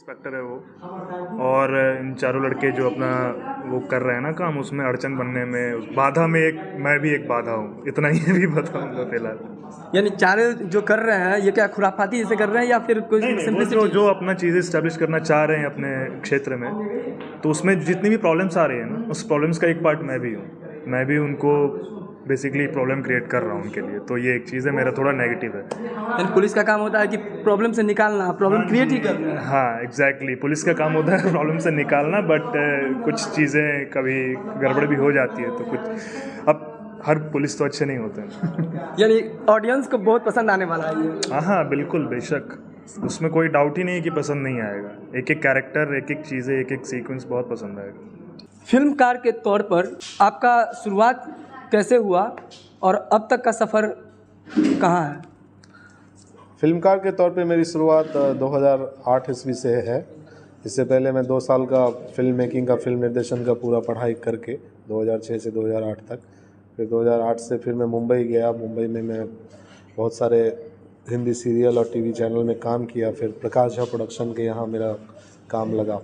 Inspector है वो, और इन चारों लड़के जो अपना वो कर रहे हैं ना काम, उसमें अड़चन बनने में, बाधा में मैं भी एक बाधा हूँ, इतना ही भी बताऊँगा फिलहाल। यानी चारे जो कर रहे हैं ये क्या खुराफाती जैसे कर रहे हैं या फिर कोई नहीं वो सिंपलिसिटी? जो अपना चीज़ें इस्टेब्लिश करना चाह रहे हैं अपने क्षेत्र में, तो उसमें जितनी भी प्रॉब्लम्स आ रही है ना, उस प्रॉब्लम्स का एक पार्ट मैं भी हूँ। मैं भी उनको बेसिकली प्रॉब्लम क्रिएट कर रहा हूँ उनके लिए, तो ये एक चीज़ है, मेरा थोड़ा नेगेटिव है। यानी पुलिस का काम होता है कि प्रॉब्लम से निकालना, प्रॉब्लम क्रिएट ही करना है। हाँ एग्जैक्टली, पुलिस का काम होता है प्रॉब्लम से निकालना, बट कुछ चीज़ें कभी गड़बड़ भी हो जाती है, तो कुछ अब हर पुलिस तो अच्छे नहीं होते हैं। यानी ऑडियंस को बहुत पसंद आने वाला है ये। हाँ हाँ बिल्कुल, बेशक, उसमें कोई डाउट ही नहीं है कि पसंद नहीं आएगा। एक एक कैरेक्टर, एक एक चीज़ें, एक एक सीक्वेंस बहुत पसंद आएगा। फिल्मकार के तौर पर आपका शुरुआत कैसे हुआ और अब तक का सफ़र कहाँ है? फिल्मकार के तौर पे मेरी शुरुआत 2008 ईस्वी से है। इससे पहले मैं 2 साल का फिल्म मेकिंग का, फिल्म निर्देशन का पूरा पढ़ाई करके 2006 से 2008 तक, फिर 2008 से फिर मैं मुंबई गया। मुंबई में मैं बहुत सारे हिंदी सीरियल और टीवी चैनल में काम किया। फिर प्रकाश झा प्रोडक्शन के यहाँ मेरा काम लगा,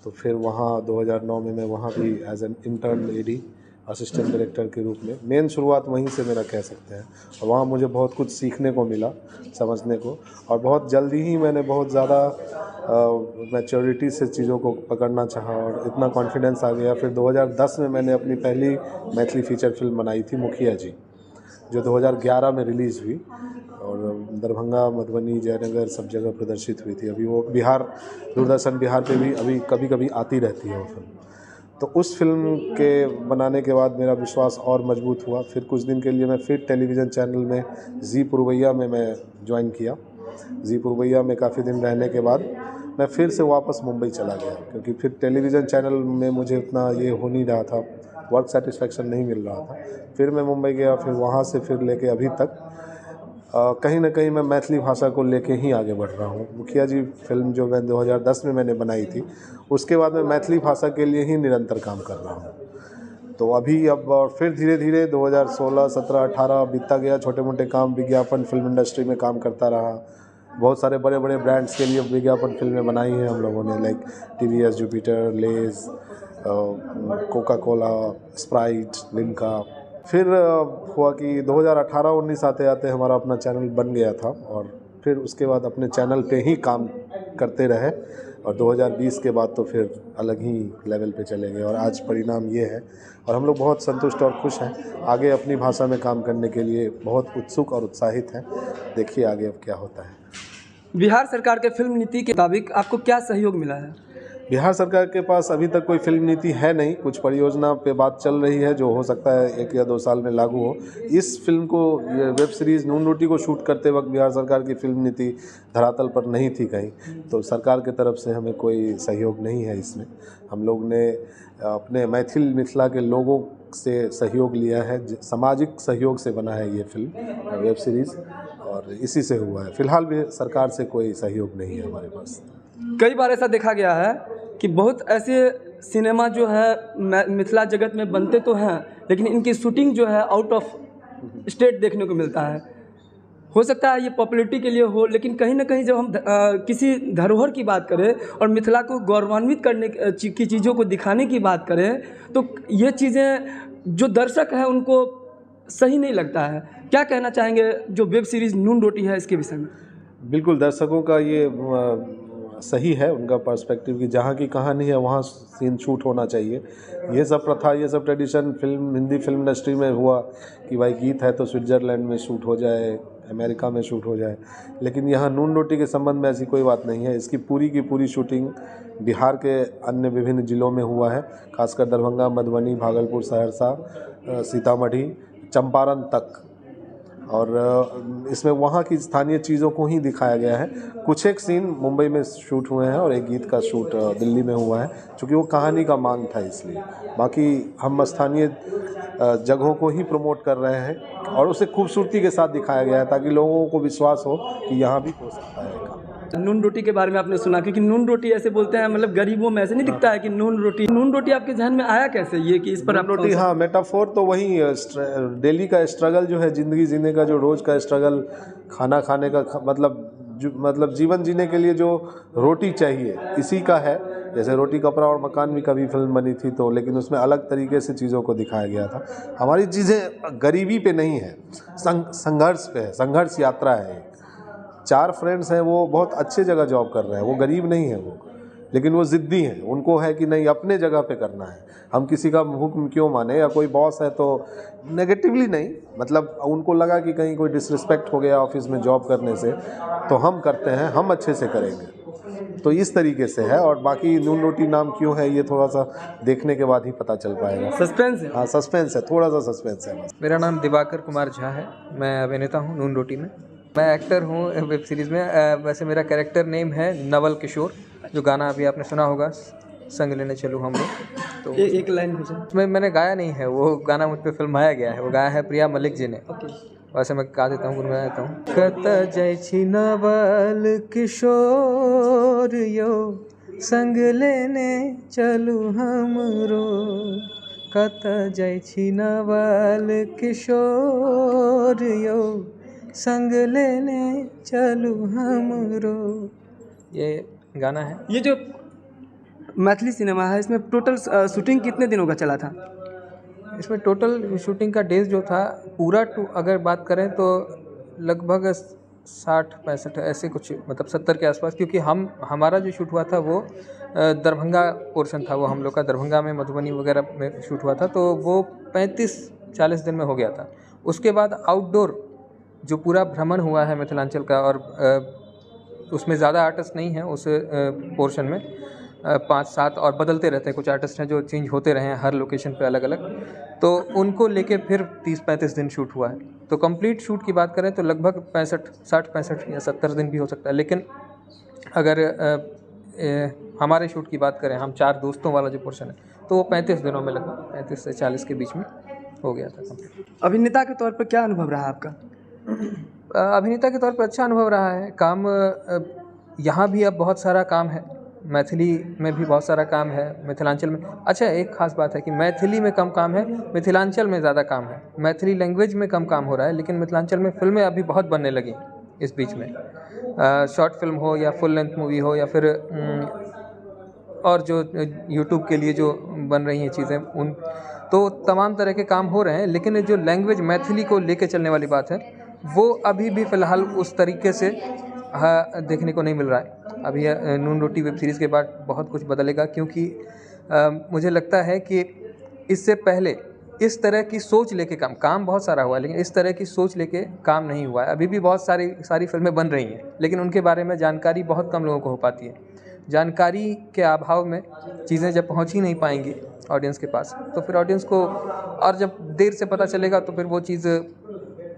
तो फिर वहाँ 2009 में मैं वहाँ भी as an intern AD, assistant director के रूप में, मेन शुरुआत वहीं से मेरा कह सकते हैं। और वहाँ मुझे बहुत कुछ सीखने को मिला, समझने को, और बहुत जल्दी ही मैंने बहुत ज़्यादा मैच्योरिटी से चीज़ों को पकड़ना चाहा और इतना कॉन्फिडेंस आ गया। फिर 2010 में मैंने अपनी पहली मैथिली फीचर फिल्म बनाई थी मुखिया जी, जो 2011 में रिलीज़ हुई और दरभंगा, मधुबनी, जयनगर सब जगह प्रदर्शित हुई थी। अभी वो बिहार, दूरदर्शन बिहार पे भी अभी कभी कभी आती रहती है वो फिल्म। तो उस फिल्म के बनाने के बाद मेरा विश्वास और मजबूत हुआ। फिर कुछ दिन के लिए मैं फिर टेलीविज़न चैनल में जी पुरवैया में मैं ज्वाइन किया। जी पुरवैया में काफ़ी दिन रहने के बाद मैं फिर से वापस मुंबई चला गया, क्योंकि फिर टेलीविज़न चैनल में मुझे उतना ये हो नहीं रहा था, वर्क सेटिस्फेक्शन नहीं मिल रहा था। फिर मैं मुंबई गया, फिर वहाँ से फिर लेके अभी तक कहीं ना कहीं मैं मैथिली भाषा को लेके ही आगे बढ़ रहा हूँ। मुखिया जी फिल्म जो मैं 2010 में मैंने बनाई थी, उसके बाद मैं मैथिली भाषा के लिए ही निरंतर काम कर रहा हूँ। तो अभी अब फिर धीरे धीरे 2016, 17, 18 बीतता गया। छोटे मोटे काम, विज्ञापन, फिल्म इंडस्ट्री में काम करता रहा। बहुत सारे बड़े बड़े ब्रांड्स के लिए विज्ञापन फिल्में बनाई हैं हम लोगों ने, लाइक TVS, जुपिटर, लेज, कोका कोला, स्प्राइट, लिम्का। फिर हुआ कि 2018-19 आते आते हमारा अपना चैनल बन गया था, और फिर उसके बाद अपने चैनल पे ही काम करते रहे, और 2020 के बाद तो फिर अलग ही लेवल पे चले गए, और आज परिणाम ये है। और हम लोग बहुत संतुष्ट और खुश हैं, आगे अपनी भाषा में काम करने के लिए बहुत उत्सुक और उत्साहित हैं। देखिए आगे अब क्या होता है। बिहार सरकार के फिल्म नीति के मुताबिक आपको क्या सहयोग मिला है? बिहार सरकार के पास अभी तक कोई फिल्म नीति है नहीं। कुछ परियोजना पे बात चल रही है जो हो सकता है 1 या 2 साल में लागू हो। इस फिल्म को, ये वेब सीरीज़ नून रोटी को शूट करते वक्त बिहार सरकार की फिल्म नीति धरातल पर नहीं थी कहीं, तो सरकार की तरफ से हमें कोई सहयोग नहीं है इसमें। हम लोग ने अपने मैथिल मिथिला के लोगों से सहयोग लिया है, सामाजिक सहयोग से बना है ये फिल्म, वेब सीरीज़, और इसी से हुआ है। फ़िलहाल भी सरकार से कोई सहयोग नहीं है हमारे पास। कई बार ऐसा देखा गया है कि बहुत ऐसे सिनेमा जो है मिथिला जगत में बनते तो हैं, लेकिन इनकी शूटिंग जो है आउट ऑफ स्टेट देखने को मिलता है। हो सकता है ये पॉपुलैरिटी के लिए हो, लेकिन कहीं ना कहीं जब हम किसी धरोहर की बात करें और मिथिला को गौरवान्वित करने की चीज़ों को दिखाने की बात करें, तो ये चीज़ें जो दर्शक हैं उनको सही नहीं लगता है। क्या कहना चाहेंगे जो वेब सीरीज़ नून रोटी है इसके विषय में? बिल्कुल, दर्शकों का ये सही है, उनका पर्सपेक्टिव कि जहाँ की कहानी है वहाँ सीन शूट होना चाहिए। ये सब प्रथा, ये सब tradition film, Hindi film industry में हुआ कि भाई गीत है तो स्विट्ज़रलैंड में शूट हो जाए, अमेरिका में शूट हो जाए, लेकिन यहाँ नून रोटी के संबंध में ऐसी कोई बात नहीं है। इसकी पूरी की पूरी शूटिंग बिहार के अन्य विभिन्न ज़िलों में हुआ है, खासकर दरभंगा, मधुबनी, भागलपुर, सहरसा, सीतामढ़ी, चंपारण तक। और इसमें वहाँ की स्थानीय चीज़ों को ही दिखाया गया है। कुछ एक सीन मुंबई में शूट हुए हैं और एक गीत का शूट दिल्ली में हुआ है, क्योंकि वो कहानी का मांग था इसलिए। बाकी हम स्थानीय जगहों को ही प्रमोट कर रहे हैं और उसे खूबसूरती के साथ दिखाया गया है, ताकि लोगों को विश्वास हो कि यहाँ भी हो सकता है। नून रोटी के बारे में आपने सुना, क्योंकि नून रोटी ऐसे बोलते हैं, मतलब गरीबों में ऐसे नहीं दिखता है कि नून रोटी आपके ज़हन में आया कैसे ये कि इस पर आप रोटी? हाँ, मेटाफोर तो वही डेली का स्ट्रगल जो है, ज़िंदगी जीने का जो रोज़ का स्ट्रगल, खाना खाने का मतलब मतलब जीवन जीने के लिए जो रोटी चाहिए इसी का है। जैसे रोटी कपड़ा और मकान भी कभी फिल्म बनी थी तो, लेकिन उसमें अलग तरीके से चीज़ों को दिखाया गया था। हमारी चीज़ें गरीबी पे नहीं है, संघर्ष पे है, संघर्ष यात्रा है। 4 फ्रेंड्स हैं, वो बहुत अच्छे जगह जॉब कर रहे हैं, वो गरीब नहीं है वो, लेकिन वो ज़िद्दी हैं। उनको है कि नहीं अपने जगह पे करना है, हम किसी का हुक्म क्यों माने। या कोई बॉस है तो नेगेटिवली नहीं, मतलब उनको लगा कि कहीं कोई डिसरिस्पेक्ट हो गया ऑफिस में जॉब करने से, तो हम करते हैं, हम अच्छे से करेंगे। तो इस तरीके से है। और बाकी नून रोटी नाम क्यों है ये थोड़ा सा देखने के बाद ही पता चल पाएगा। सस्पेंस है। हाँ सस्पेंस है, थोड़ा सा सस्पेंस है बस। मेरा नाम दिवाकर कुमार झा है, मैं अभिनेता हूँ नून रोटी में। मैं एक्टर हूँ वेब सीरीज़ में। वैसे मेरा कैरेक्टर नेम है नवल किशोर, जो गाना अभी आपने सुना होगा, संग लेने चलूँ हम लोग। तो एक लाइन कुछ उसमें मैंने गाया नहीं है, वो गाना मुझ पर फिल्माया गया है, वो गाया है प्रिया मलिक जी ने। वैसे मैं गा देता हूँ, गुनगुना देता हूँ। कत जाइ छी नवल किशोर यो, संग लेने चलू हमरो। कत जाइ छी नवल किशोर यो, संग लेने चलू हमरो। ये गाना है। ये जो मैथिली सिनेमा है, इसमें टोटल शूटिंग कितने दिनों का चला था? इसमें टोटल शूटिंग का डेज जो था पूरा अगर बात करें तो लगभग 60-65 ऐसे कुछ, मतलब 70 के आसपास, क्योंकि हमारा जो शूट हुआ था वो दरभंगा पोर्शन था, वो हम लोग का दरभंगा में, मधुबनी वगैरह में शूट हुआ था, तो वो 35-40 दिन में हो गया था। उसके बाद आउटडोर जो पूरा भ्रमण हुआ है मिथिलांचल का, और उसमें ज़्यादा आर्टिस्ट नहीं हैं उस पोर्शन में, 5-7 और बदलते रहते हैं, कुछ आर्टिस्ट हैं जो चेंज होते रहे हैं हर लोकेशन पे अलग अलग, तो उनको लेके फिर 30-35 दिन शूट हुआ है। तो कंप्लीट शूट की बात करें तो लगभग 60-65 या 70 दिन भी हो सकता है। लेकिन अगर हमारे शूट की बात करें, हम 4 दोस्तों वाला जो पोर्शन है, तो वो 35 दिनों में लगभग 35 से 40 के बीच में हो गया था कंप्लीट। अभिनेता के तौर पर क्या अनुभव रहा आपका? अभिनेता के तौर पर अच्छा अनुभव रहा है। काम यहाँ भी अब बहुत सारा काम है, मैथिली में भी बहुत सारा काम है, मिथिलांचल में। अच्छा, एक खास बात है कि मैथिली में कम काम है, मिथिलांचल में ज़्यादा काम है। मैथिली लैंग्वेज में कम काम हो रहा है, लेकिन मिथिलांचल में फिल्में अभी बहुत बनने लगी इस बीच में। शॉर्ट फिल्म हो या फुल लेंथ मूवी हो, या फिर और जो यूट्यूब के लिए जो बन रही हैं चीज़ें, उन तो तमाम तरह के काम हो रहे हैं। लेकिन जो लैंग्वेज मैथिली को लेके चलने वाली बात है, वो अभी भी फ़िलहाल उस तरीके से देखने को नहीं मिल रहा है। अभी नून रोटी वेब सीरीज़ के बाद बहुत कुछ बदलेगा, क्योंकि मुझे लगता है कि इससे पहले इस तरह की सोच लेके काम बहुत सारा हुआ है, लेकिन इस तरह की सोच लेके काम नहीं हुआ है। अभी भी बहुत सारी फिल्में बन रही हैं, लेकिन उनके बारे में जानकारी बहुत कम लोगों को हो पाती है। जानकारी के अभाव में चीज़ें जब पहुंच ही नहीं पाएंगी ऑडियंस के पास, तो फिर ऑडियंस को, और जब देर से पता चलेगा तो फिर वो चीज़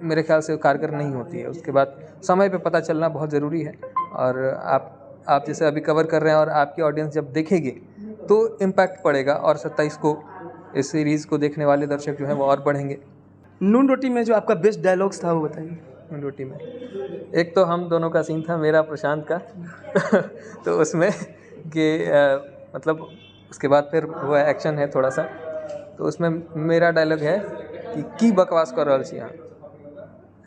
मेरे ख्याल से कारगर नहीं होती है। उसके बाद समय पे पता चलना बहुत ज़रूरी है। और आप जैसे अभी कवर कर रहे हैं, और आपकी ऑडियंस जब देखेगी तो इम्पैक्ट पड़ेगा, और 27 को इस सीरीज़ को देखने वाले दर्शक जो हैं वो और बढ़ेंगे। नून रोटी में जो आपका बेस्ट डायलॉग्स था वो बताइए। नून रोटी में एक तो हम दोनों का सीन था, मेरा प्रशांत का तो उसमें कि मतलब उसके बाद फिर वो एक्शन है थोड़ा सा, तो उसमें मेरा डायलॉग है कि की बकवास कर रहल छी यहाँ,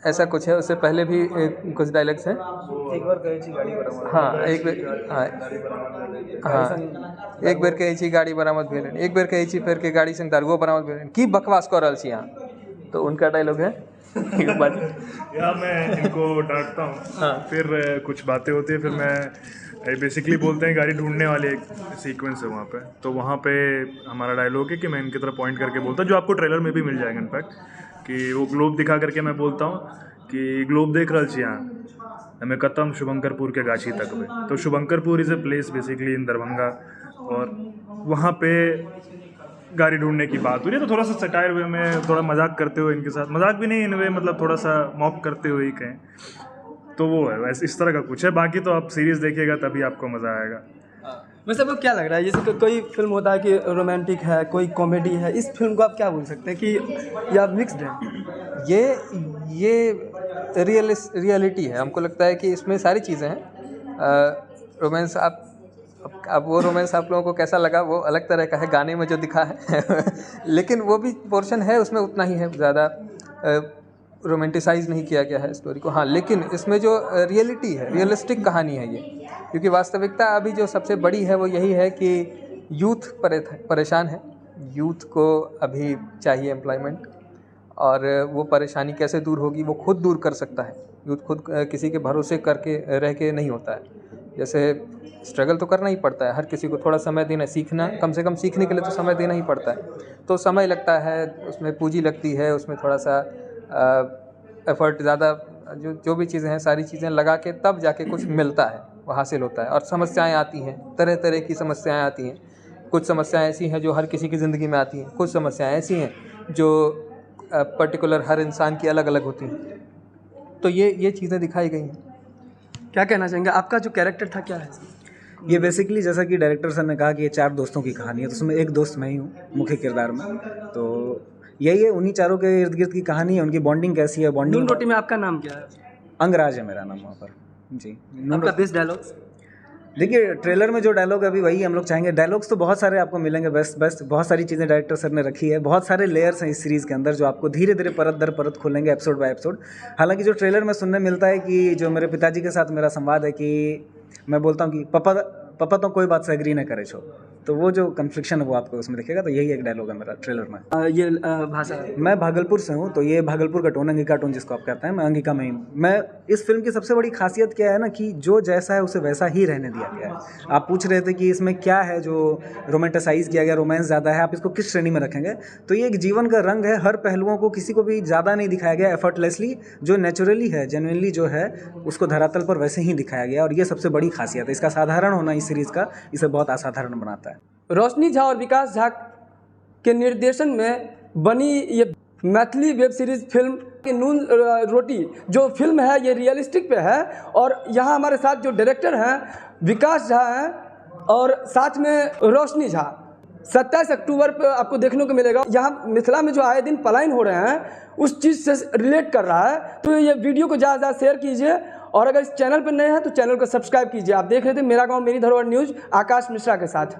ऐसा कुछ है। उससे पहले भी कुछ डायलॉग्स हैं। एक बार कहे छी गाड़ी बरामद, हाँ एक बेर कहे छी गाड़ी बरामद भेल, एक बेर कहे छी फिर के गाड़ी संग दारुओ बरामद भेल, की बकवास कर रहल छी यहाँ, तो उनका डायलॉग है। या मैं इनको डांटता हूँ, हाँ। फिर कुछ बातें होती है, फिर मैं बेसिकली बोलते हैं गाड़ी ढूंढने वाले एक सीक्वेंस है वहाँ पे, तो वहाँ पे हमारा डायलॉग है कि मैं इनकी तरफ पॉइंट करके बोलता हूँ, जो आपको ट्रेलर में भी मिल जाएगा इनफैक्ट, कि वो ग्लोब दिखा करके मैं बोलता हूँ कि ग्लोब देख रहल छी यहाँ, हमें कतम शुभंकरपुर के गाछी तक में। तो Shubhankarpur is a place basically in Darbhanga, और वहाँ पे गाड़ी ढूंढने की बात हो रही है। तो थोड़ा सा सटायर वे में, थोड़ा मजाक करते हुए इनके साथ, मजाक भी नहीं इन वे, मतलब थोड़ा सा मॉक करते हुए ही कहें, तो वो है वैसे इस तरह का कुछ है। बाकी तो आप सीरीज़ देखिएगा तभी आपको मज़ा आएगा। वैसे आपको क्या लग रहा है, जैसे कोई फिल्म होता है कि रोमांटिक है, कोई कॉमेडी है, इस फिल्म को आप क्या बोल सकते हैं कि या मिक्स्ड है? ये रियलिटी है। हमको लगता है कि इसमें सारी चीज़ें हैं। रोमांस, अब वो रोमांस आप लोगों को कैसा लगा वो अलग तरह का है, गाने में जो दिखा है लेकिन वो भी पोर्शन है उसमें उतना ही है, ज़्यादा रोमांटिसाइज नहीं किया गया है स्टोरी को। हाँ, लेकिन इसमें जो रियलिटी है, रियलिस्टिक कहानी है ये, क्योंकि वास्तविकता अभी जो सबसे बड़ी है वो यही है कि यूथ परेशान है, यूथ को अभी चाहिए एम्प्लॉयमेंट, और वो परेशानी कैसे दूर होगी वो खुद दूर कर सकता है। यूथ खुद किसी के भरोसे करके रह के नहीं होता है। जैसे स्ट्रगल तो करना ही पड़ता है, हर किसी को थोड़ा समय देना, सीखना, कम से कम सीखने के लिए तो समय देना ही पड़ता है। तो समय लगता है, उसमें पूंजी लगती है, उसमें थोड़ा सा एफर्ट ज़्यादा, जो भी चीज़ें हैं सारी चीज़ें लगा के तब जाके कुछ मिलता है, वो हासिल होता है। और समस्याएं आती हैं, तरह तरह की समस्याएं आती हैं। कुछ समस्याएं ऐसी हैं जो हर किसी की ज़िंदगी में आती हैं, कुछ समस्याएं ऐसी हैं जो पर्टिकुलर हर इंसान की अलग अलग होती हैं। तो ये चीज़ें दिखाई गई हैं। क्या कहना चाहेंगे, आपका जो कैरेक्टर था क्या है? ये बेसिकली जैसा कि डायरेक्टर सर ने कहा कि ये 4 दोस्तों की कहानी है, तो उसमें एक दोस्त मैं ही हूँ मुख्य किरदार में। तो यही है, उन्हीं चारों के इर्द गिर्द की कहानी है, उनकी बॉन्डिंग कैसी है। बॉन्डिंग नून रोटी में आपका नाम क्या है? अंगराज है मेरा नाम वहाँ पर जी। आपका बेस्ट डायलॉग? देखिए, ट्रेलर में जो डायलॉग अभी वही हम लोग चाहेंगे। डायलॉग्स तो बहुत सारे आपको मिलेंगे, बेस्ट बहुत सारी चीज़ें डायरेक्टर सर ने रखी है, बहुत सारे लेयर्स हैं इस सीरीज़ के अंदर जो आपको धीरे धीरे परत दर परत खोलेंगे, एपिसोड बाय एपिसोड। हालांकि जो ट्रेलर में सुनने मिलता है कि जो मेरे पिताजी के साथ मेरा संवाद है कि मैं बोलता हूँ कि पापा तो कोई बात से एग्री ना करे छो, तो वो जो कन्फ्लिक्शन है वो आपको उसमें दिखेगा। तो यही एक डायलॉग है मेरा ट्रेलर में। ये भाषा? मैं भागलपुर से हूँ, तो ये भागलपुर का टोन, अंगिका टोन जिसको आप कहते हैं, मैं अंगिका में ही। मैं इस फिल्म की सबसे बड़ी खासियत क्या है ना कि जो जैसा है उसे वैसा ही रहने दिया गया है। आप पूछ रहे थे कि इसमें क्या है जो रोमांटिसाइज किया गया, रोमांस ज़्यादा है, आप इसको किस श्रेणी में रखेंगे? तो ये एक जीवन का रंग है, हर पहलुओं को किसी को भी ज़्यादा नहीं दिखाया गया, एफर्टलेसली, जो नेचुरली है, जेन्युइनली जो है उसको धरातल पर वैसे ही दिखाया गया। और ये सबसे बड़ी खासियत है इसका, साधारण होना इस सीरीज़ का इसे बहुत असाधारण बनाता है। रोशनी झा और विकास झा के निर्देशन में बनी ये मैथिली वेब सीरीज़ फिल्म की नून रोटी जो फिल्म है ये रियलिस्टिक पे है। और यहाँ हमारे साथ जो डायरेक्टर हैं विकास झा हैं और साथ में रोशनी झा। 27 अक्टूबर पे आपको देखने को मिलेगा। यहाँ मिथिला में जो आए दिन पलायन हो रहे हैं उस चीज़ से रिलेट कर रहा है। तो ये वीडियो को ज़्यादा ज़्यादा शेयर कीजिए, और अगर इस चैनल पर नए हैं तो चैनल को सब्सक्राइब कीजिए। आप देख रहे थे मेरा गाँव मेरी धरोहर न्यूज़, आकाश मिश्रा के साथ।